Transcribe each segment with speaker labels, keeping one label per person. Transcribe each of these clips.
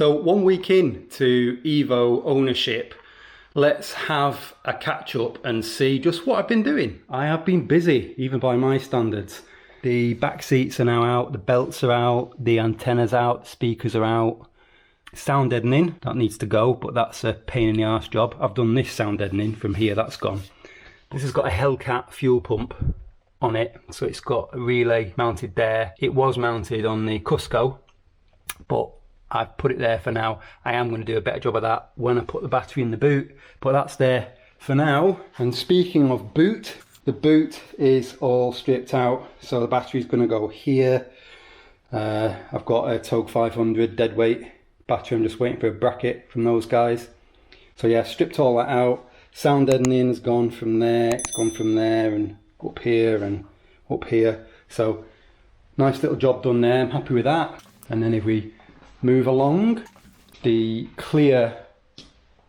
Speaker 1: So 1 week in to Evo ownership, let's have a catch up and see just what I've been doing. I have been busy, even by my standards. The back seats are now out, the belts are out, the antennas out, the speakers are out. Sound deadening, that needs to go, but that's a pain in the arse job. I've done this sound deadening from here, that's gone. This has got a Hellcat fuel pump on it, so it's got a relay mounted there. It was mounted on the Cusco, but I've put it there for now. I am going to do a better job of that when I put the battery in the boot, but that's there for now. And speaking of boot, the boot is all stripped out, so the battery's going to go here. I've got a Togue 500 deadweight battery. I'm just waiting for a bracket from those guys. So yeah, stripped all that out. Sound deadening's gone from there, it's gone from there and up here and up here. So nice little job done there, I'm happy with that. And then if we move along, the clear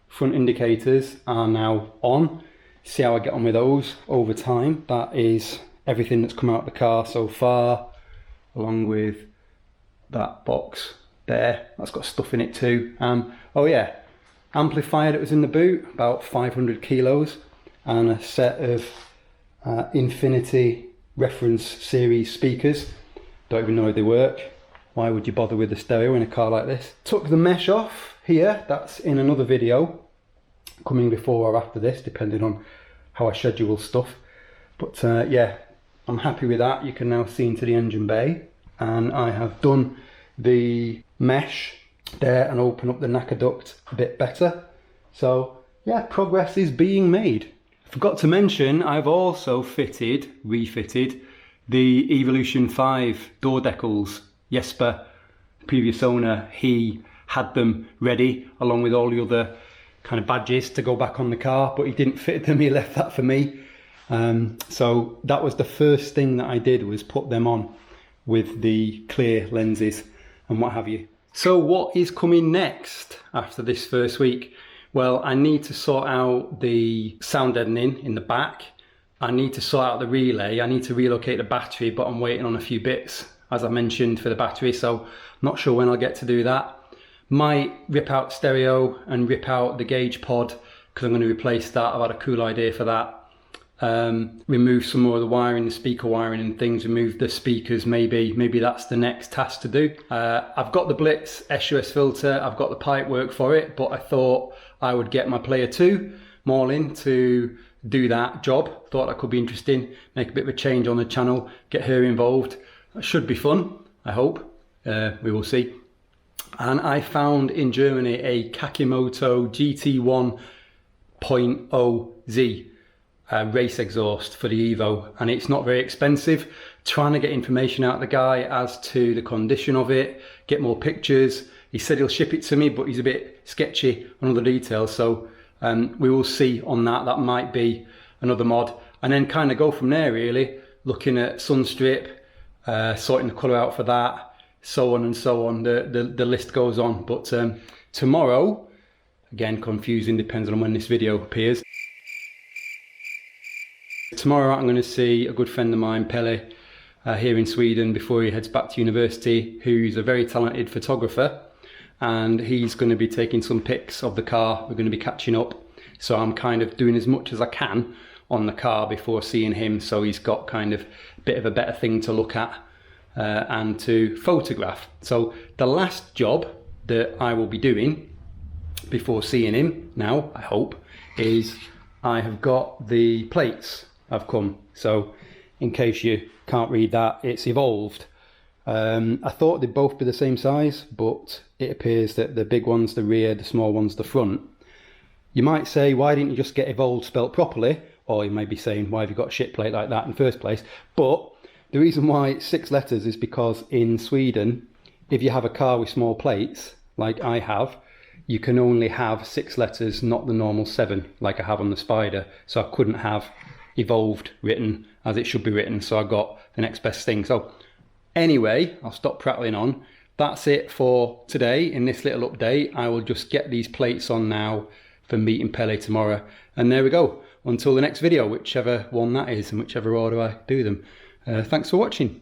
Speaker 1: front indicators are now on. See how I get on with those over time. That is everything that's come out of the car so far, along with that box there. That's got stuff in it too. Oh yeah, amplifier that was in the boot, about 500 kilos, and a set of Infinity reference series speakers. Don't even know if they work. Why would you bother with a stereo in a car like this? Took the mesh off here. That's in another video coming before or after this, depending on how I schedule stuff. But yeah, I'm happy with that. You can now see into the engine bay, and I have done the mesh there and open up the NACA duct a bit better. So yeah, progress is being made. Forgot to mention, I've also refitted the Evolution 5 door decals. Jesper, previous owner, he had them ready along with all the other kind of badges to go back on the car, but he didn't fit them, he left that for me. So that was the first thing that I did, was put them on with the clear lenses and what have you. So what is coming next after this first week? Well, I need to sort out the sound deadening in the back. I need to sort out the relay. I need to relocate the battery, but I'm waiting on a few bits, as I mentioned, for the battery, so not sure when I'll get to do that. Might rip out stereo and rip out the gauge pod, because I'm going to replace that. I've had a cool idea for that. Remove some more of the wiring, the speaker wiring and things, remove the speakers maybe that's the next task to do. I've got the Blitz SUS filter, I've got the pipe work for it, but I thought I would get my Player 2 Morlin to do that job. Thought that could be interesting, make a bit of a change on the channel, get her involved. That should be fun, I hope. We will see. And I found in Germany a Kakimoto GT1.0Z race exhaust for the Evo, and it's not very expensive. Trying to get information out of the guy as to the condition of it, get more pictures. He said he'll ship it to me, but he's a bit sketchy on other details, so we will see on that. That might be another mod, and then kind of go from there really, looking at Sunstrip, sorting the colour out for that, so on and so on. The list goes on. But tomorrow, again confusing, depends on when this video appears. Tomorrow I'm going to see a good friend of mine, Pelle, here in Sweden before he heads back to university, who's a very talented photographer, and he's going to be taking some pics of the car. We're going to be catching up, so I'm kind of doing as much as I can on the car before seeing him, so he's got kind of a bit of a better thing to look at and to photograph. So the last job that I will be doing before seeing him now, I hope, is I have got the plates have come. So in case you can't read that, it's evolved. I thought they'd both be the same size, but it appears that the big one's the rear, the small one's the front. You might say, why didn't you just get evolved spelt properly? Or you may be saying, why have you got a shit plate like that in the first place? But the reason why it's 6 letters is because in Sweden, if you have a car with small plates, like I have, you can only have 6 letters, not the normal 7, like I have on the Spider. So I couldn't have evolved written as it should be written, so I got the next best thing. So anyway, I'll stop prattling on. That's it for today in this little update. I will just get these plates on now for meeting Pelle tomorrow, and there we go. Until the next video, whichever one that is and whichever order I do them. Thanks for watching.